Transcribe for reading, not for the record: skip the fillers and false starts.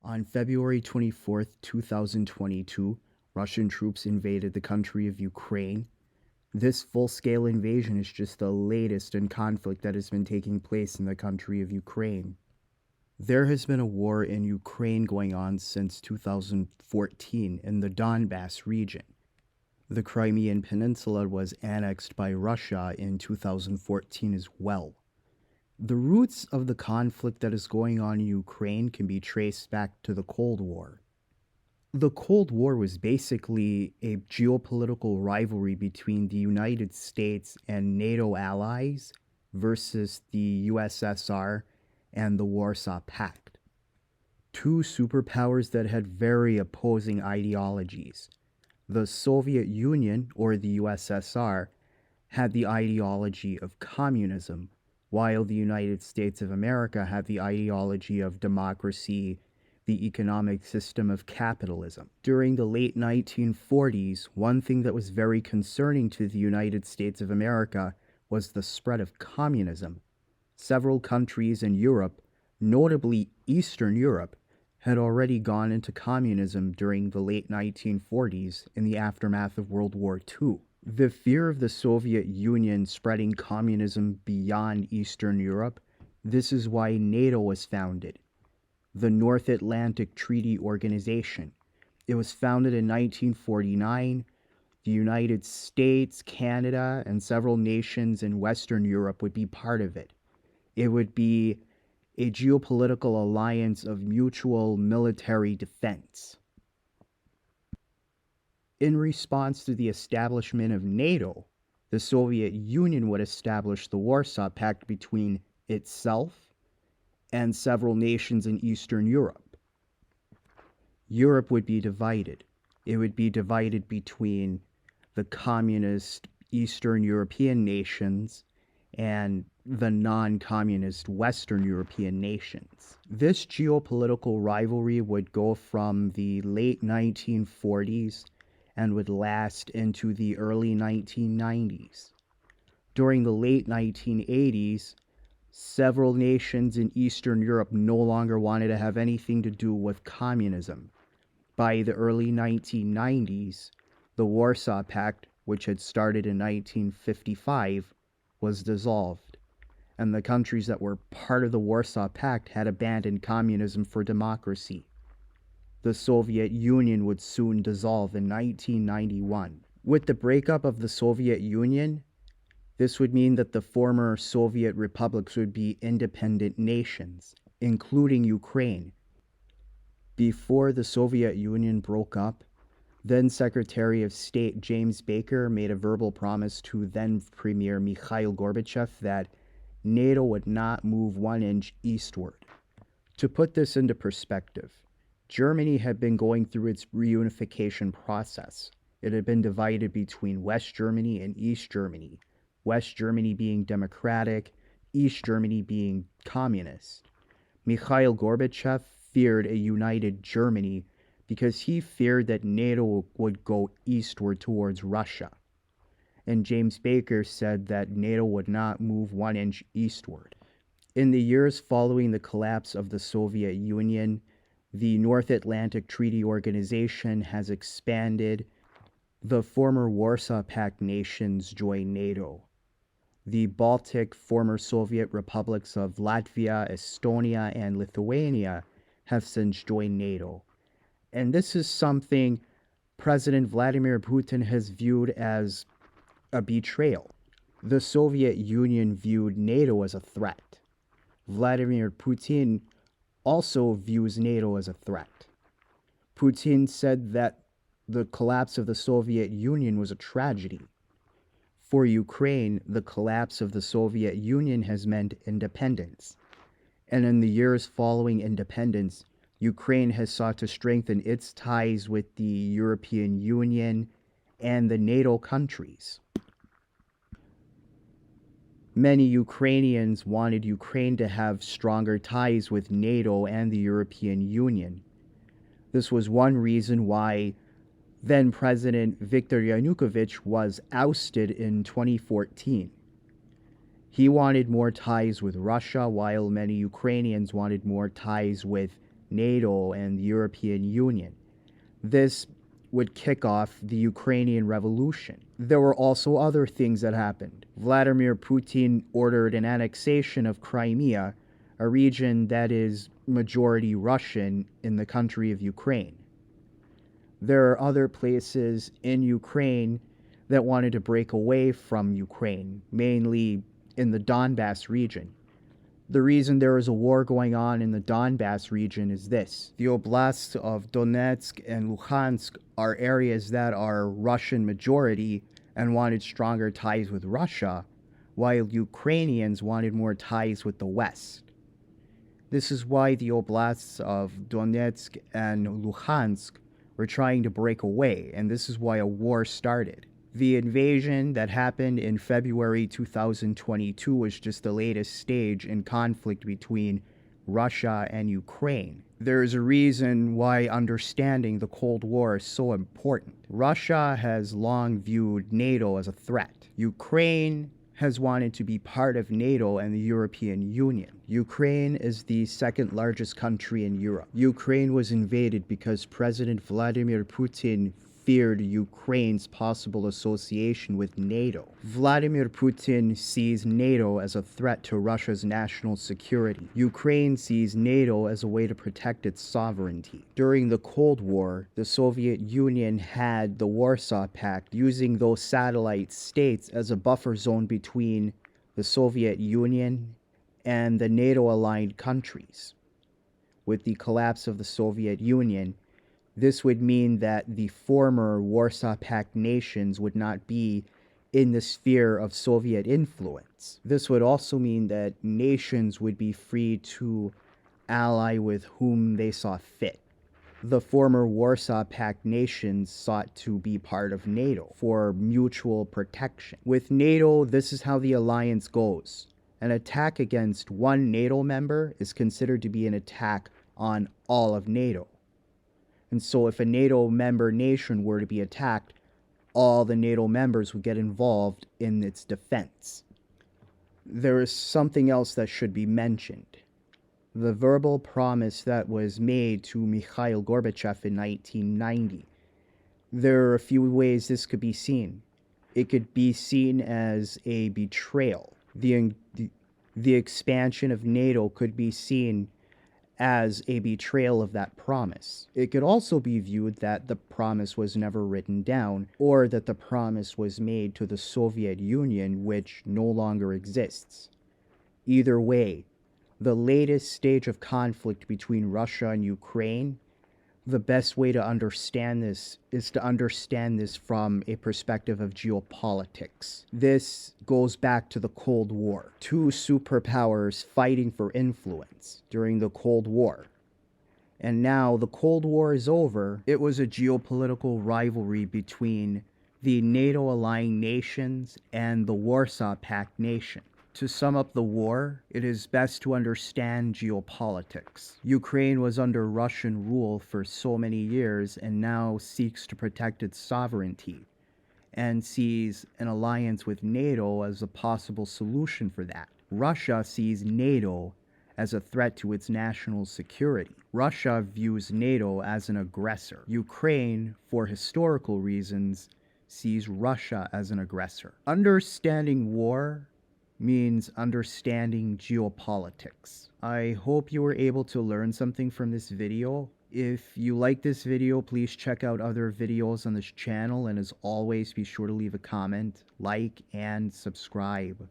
On February 24th, 2022, Russian troops invaded the country of Ukraine. This full-scale invasion is just the latest in conflict that has been taking place in the country of Ukraine. There has been a war in Ukraine going on since 2014 in the Donbass region. The Crimean Peninsula was annexed by Russia in 2014 as well. The roots of the conflict that is going on in Ukraine can be traced back to the Cold War. The Cold War was basically a geopolitical rivalry between the United States and NATO allies versus the USSR and the Warsaw Pact. Two superpowers that had very opposing ideologies. The Soviet Union, or the USSR, had the ideology of communism, while the United States of America had the ideology of democracy, the economic system of capitalism. During the late 1940s, one thing that was very concerning to the United States of America was the spread of communism. Several countries in Europe, notably Eastern Europe, had already gone into communism during the late 1940s in the aftermath of World War II. The fear of the Soviet Union spreading communism beyond Eastern Europe, this is why NATO was founded. The North Atlantic Treaty Organization. It was founded in 1949. The United States, Canada, and several nations in Western Europe would be part of it. It would be a geopolitical alliance of mutual military defense. In response to the establishment of NATO, the Soviet Union would establish the Warsaw Pact between itself and several nations in Eastern Europe. Europe would be divided. It would be divided between the communist Eastern European nations and the non-communist Western European nations. This geopolitical rivalry would go from the late 1940s and would last into the early 1990s. During the late 1980s, several nations in Eastern Europe no longer wanted to have anything to do with communism. By the early 1990s, the Warsaw Pact, which had started in 1955, was dissolved, and the countries that were part of the Warsaw Pact had abandoned communism for democracy. The Soviet Union would soon dissolve in 1991. With the breakup of the Soviet Union, this would mean that the former Soviet republics would be independent nations, including Ukraine. Before the Soviet Union broke up, then Secretary of State James Baker made a verbal promise to then Premier Mikhail Gorbachev that NATO would not move 1 inch eastward. To put this into perspective, Germany had been going through its reunification process. It had been divided between West Germany and East Germany, West Germany being democratic, East Germany being communist. Mikhail Gorbachev feared a united Germany because he feared that NATO would go eastward towards Russia. And James Baker said that NATO would not move 1 inch eastward. In the years following the collapse of the Soviet Union, the North Atlantic Treaty Organization has expanded. The former Warsaw Pact nations joined NATO. The Baltic former Soviet republics of Latvia, Estonia, and Lithuania have since joined NATO. And this is something President Vladimir Putin has viewed as a betrayal. The Soviet Union viewed NATO as a threat. Vladimir Putin also views NATO as a threat. Putin said that the collapse of the Soviet Union was a tragedy. For Ukraine, the collapse of the Soviet Union has meant independence. And in the years following independence, Ukraine has sought to strengthen its ties with the European Union and the NATO countries. Many Ukrainians wanted Ukraine to have stronger ties with NATO and the European Union. This was one reason why then President Viktor Yanukovych was ousted in 2014. He wanted more ties with Russia, while many Ukrainians wanted more ties with NATO, and the European Union. This would kick off the Ukrainian Revolution. There were also other things that happened. Vladimir Putin ordered an annexation of Crimea, a region that is majority Russian in the country of Ukraine. There are other places in Ukraine that wanted to break away from Ukraine, mainly in the Donbass region. The reason there is a war going on in the Donbass region is this. The oblasts of Donetsk and Luhansk are areas that are Russian majority and wanted stronger ties with Russia, while Ukrainians wanted more ties with the West. This is why the oblasts of Donetsk and Luhansk were trying to break away, and this is why a war started. The invasion that happened in February 2022 was just the latest stage in conflict between Russia and Ukraine. There is a reason why understanding the Cold War is so important. Russia has long viewed NATO as a threat. Ukraine has wanted to be part of NATO and the European Union. Ukraine is the second largest country in Europe. Ukraine was invaded because President Vladimir Putin feared Ukraine's possible association with NATO. Vladimir Putin sees NATO as a threat to Russia's national security. Ukraine sees NATO as a way to protect its sovereignty. During the Cold War, the Soviet Union had the Warsaw Pact, using those satellite states as a buffer zone between the Soviet Union and the NATO-aligned countries. With the collapse of the Soviet Union, this would mean that the former Warsaw Pact nations would not be in the sphere of Soviet influence. This would also mean that nations would be free to ally with whom they saw fit. The former Warsaw Pact nations sought to be part of NATO for mutual protection. With NATO, this is how the alliance goes. An attack against one NATO member is considered to be an attack on all of NATO. And so if a NATO member nation were to be attacked, all the NATO members would get involved in its defense. There is something else that should be mentioned. The verbal promise that was made to Mikhail Gorbachev in 1990. There are a few ways this could be seen. It could be seen as a betrayal. The expansion of NATO could be seen as a betrayal of that promise. It could also be viewed that the promise was never written down, or that the promise was made to the Soviet Union, which no longer exists. Either way, the latest stage of conflict between Russia and Ukraine, the best way to understand this is to understand this from a perspective of geopolitics. This goes back to the Cold War. Two superpowers fighting for influence during the Cold War. And now the Cold War is over. It was a geopolitical rivalry between the NATO-aligned nations and the Warsaw Pact nation. To sum up the war, it is best to understand geopolitics. Ukraine was under Russian rule for so many years and now seeks to protect its sovereignty and sees an alliance with NATO as a possible solution for that. Russia sees NATO as a threat to its national security. Russia views NATO as an aggressor. Ukraine, for historical reasons, sees Russia as an aggressor. Understanding war means understanding geopolitics. I hope you were able to learn something from this video. If you like this video, please check out other videos on this channel, and as always, be sure to leave a comment, like, and subscribe.